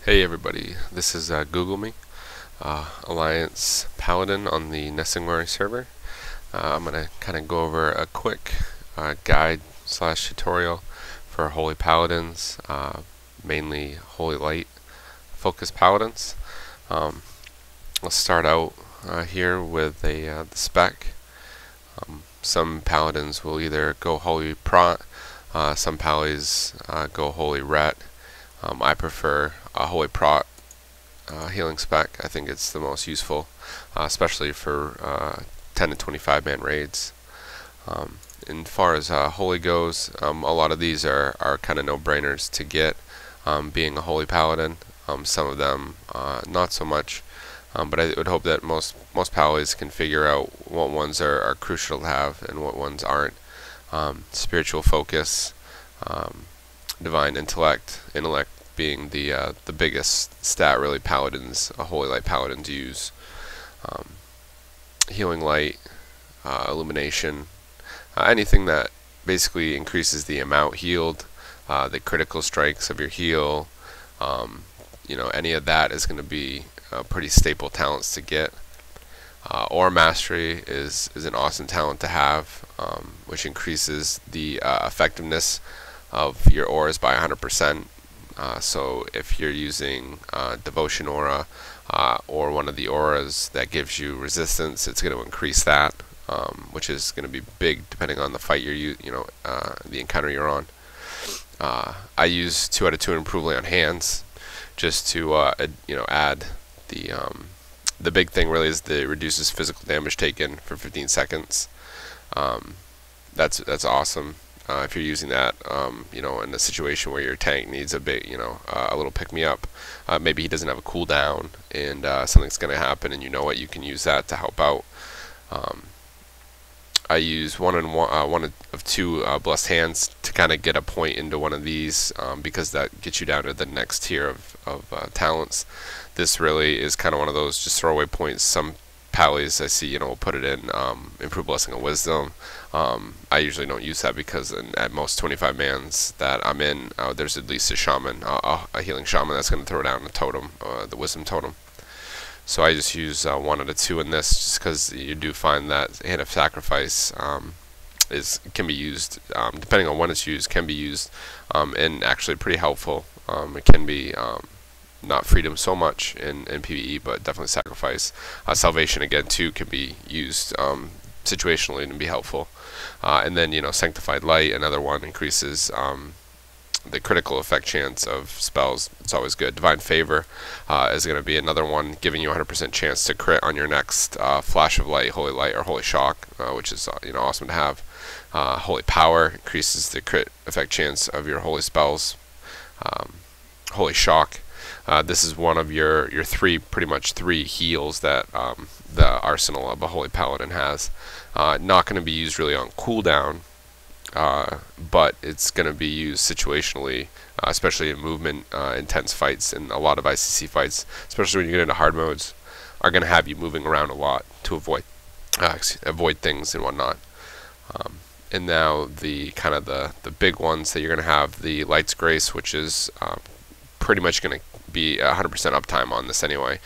Hey everybody, this is Google Me, Alliance Paladin on the Nestingwari server. I'm going to kind of go over a quick guide slash tutorial for Holy Paladins, mainly Holy Light focused Paladins. I'll start out here with the spec. Some Paladins will either go Holy Prot, some Palis go Holy Ret. I prefer a Holy Prot healing spec. I think it's the most useful, especially for 10 to 25 man raids. And far as Holy goes, a lot of these are kind of no-brainers to get, being a Holy Paladin. Some of them not so much, but I would hope that most Paladins can figure out what ones are crucial to have and what ones aren't. Spiritual focus, divine intellect being the biggest stat really Paladins, Holy Light Paladins use. Healing light, illumination, anything that basically increases the amount healed, the critical strikes of your heal, any of that is going to be pretty staple talents to get. Aura Mastery is an awesome talent to have, which increases the effectiveness of your auras by 100%. So if you're using Devotion Aura or one of the auras that gives you resistance, it's going to increase that, which is going to be big depending on the fight the encounter you're on. I use 2 out of 2 improvely on hands, just to add the big thing really is the reduces physical damage taken for 15 seconds. That's awesome. If you're using that, in a situation where your tank needs a bit, a little pick-me-up, maybe he doesn't have a cooldown, and something's going to happen, and you know what, you can use that to help out. I use one of 2 blessed hands to kind of get a point into one of these, because that gets you down to the next tier of talents. This really is kind of one of those just throwaway points. Some Palis I see, will put it in Improved Blessing of Wisdom. I usually don't use that because at most 25 mans that I'm in, there's at least a shaman, a healing shaman that's going to throw down a totem, the Wisdom totem. So I just use 1 out of 2 in this, just because you do find that Hand of Sacrifice can be used, depending on when it's used, can be used, and actually pretty helpful. It can be not freedom so much in PvE, but definitely sacrifice. Salvation again too can be used situationally and be helpful. And then Sanctified Light, another one, increases the critical effect chance of spells. It's always good. Divine Favor is going to be another one, giving you 100% chance to crit on your next Flash of Light, Holy Light, or Holy Shock, which is awesome to have. Holy Power increases the crit effect chance of your holy spells. Holy Shock. This is one of your pretty much three heals that the arsenal of a Holy Paladin has. Not going to be used really on cooldown, but it's going to be used situationally, especially in movement intense fights, and a lot of ICC fights, especially when you get into hard modes, are going to have you moving around a lot to avoid things and whatnot. And now the big ones that you're going to have, the Light's Grace, which is pretty much going to be 100% uptime on this anyway,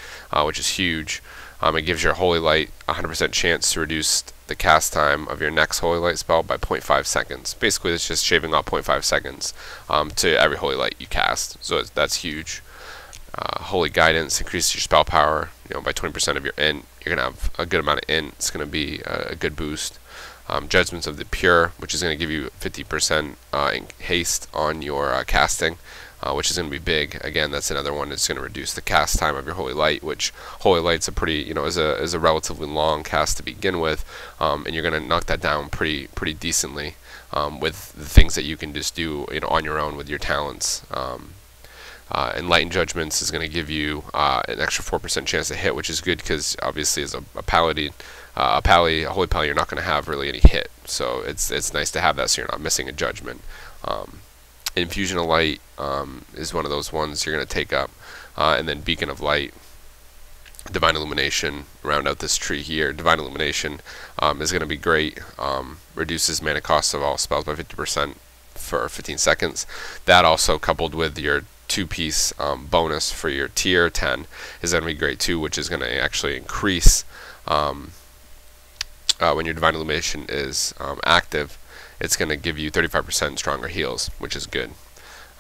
which is huge. It gives your Holy Light 100% chance to reduce the cast time of your next Holy Light spell by 0.5 seconds. Basically, it's just shaving off 0.5 seconds to every Holy Light you cast, so that's huge. Holy Guidance increases your spell power by 20% of your int. You're going to have a good amount of int. It's going to be a good boost. Judgments of the Pure, which is going to give you 50% haste on your casting, which is going to be big. Again, that's another one that's going to reduce the cast time of your Holy Light, which Holy Light's is a relatively long cast to begin with, and you're going to knock that down pretty decently with the things that you can just do on your own with your talents. Enlightened Judgments is going to give you an extra 4% chance to hit, which is good because obviously as a Paladin, a Holy Pally, you're not going to have really any hit, so it's nice to have that so you're not missing a judgment. Infusion of Light is one of those ones you're going to take up, and then Beacon of Light, Divine Illumination, round out this tree here. Divine Illumination is going to be great, reduces mana cost of all spells by 50% for 15 seconds. That also coupled with your 2-piece bonus for your tier 10 is going to be great too, which is going to actually increase when your Divine Illumination is active. It's going to give you 35% stronger heals, which is good.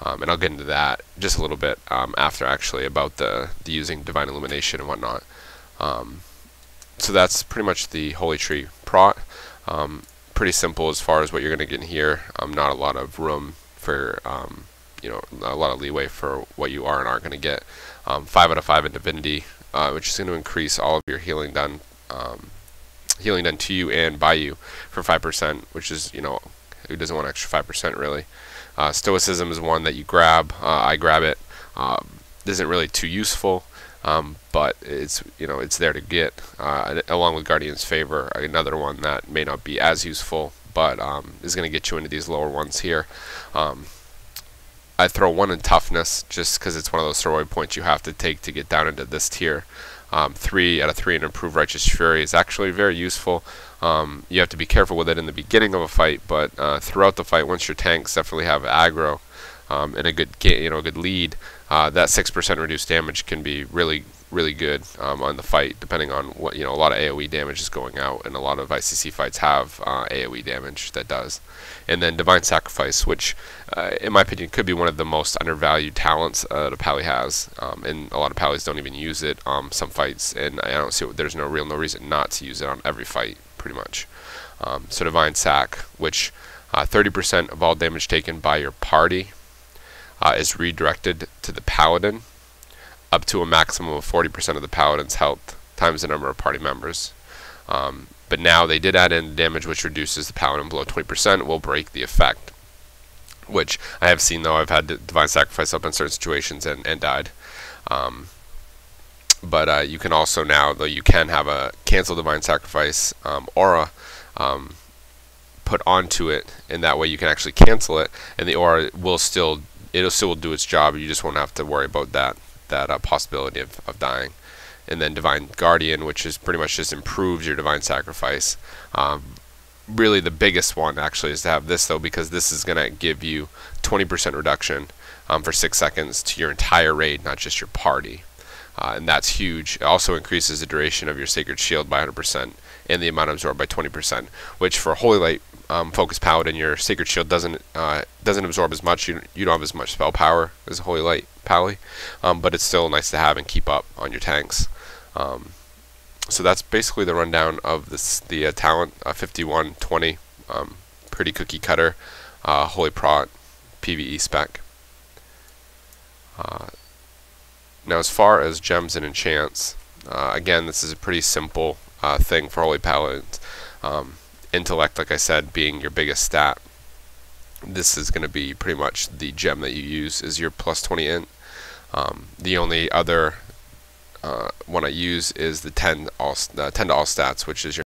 And I'll get into that just a little bit after, actually, about the using Divine Illumination and whatnot. So that's pretty much the Holy Tree prot. Pretty simple as far as what you're going to get in here. Not a lot of room for, you know, a lot of leeway for what you are and aren't going to get. 5 out of 5 in Divinity, which is going to increase all of your healing done to you and by you for 5%, which is, you know, who doesn't want extra 5% really. Stoicism is one that you grab. I grab it. Isn't really too useful, but it's, you know, it's there to get. Along with Guardian's Favor, another one that may not be as useful, but is going to get you into these lower ones here. I throw 1 in Toughness just because it's one of those throwaway points you have to take to get down into this tier. 3 out of 3 in Improved Righteous Fury is actually very useful. You have to be careful with it in the beginning of a fight, but throughout the fight, once your tanks definitely have aggro and a good good lead, that 6% reduced damage can be really good on the fight, depending on what, you know, a lot of AoE damage is going out, and a lot of ICC fights have AoE damage that does. And then Divine Sacrifice, which in my opinion could be one of the most undervalued talents that a Pally has, and a lot of Pallies don't even use it some fights, and I don't see there's no reason not to use it on every fight pretty much. So Divine Sac, which 30% of all damage taken by your party is redirected to the Paladin, up to a maximum of 40% of the Paladin's health times the number of party members. But now they did add in damage which reduces the Paladin below 20% will break the effect, which I have seen, though. I've had Divine Sacrifice up in certain situations and died. But you can also now, though, you can have a cancel Divine Sacrifice aura put onto it, and that way you can actually cancel it, and the aura will still do its job. You just won't have to worry about that possibility of dying. And then Divine Guardian, which is pretty much just improves your Divine Sacrifice. Really the biggest one actually is to have this, though, because this is going to give you 20% reduction for 6 seconds to your entire raid, not just your party. And that's huge. It also increases the duration of your Sacred Shield by 100% and the amount absorbed by 20%, which for Holy Light Focus Paladin, your Sacred Shield doesn't absorb as much. You don't have as much spell power as a Holy Light Pally, but it's still nice to have and keep up on your tanks. So that's basically the rundown of the talent 5120, pretty cookie cutter, Holy Prot PvE spec. Now, as far as gems and enchants, again, this is a pretty simple thing for Holy Paladins. Intellect, like I said, being your biggest stat. This is going to be pretty much the gem that you use is your plus 20 int. The only other one I use is the 10 to all stats, which is your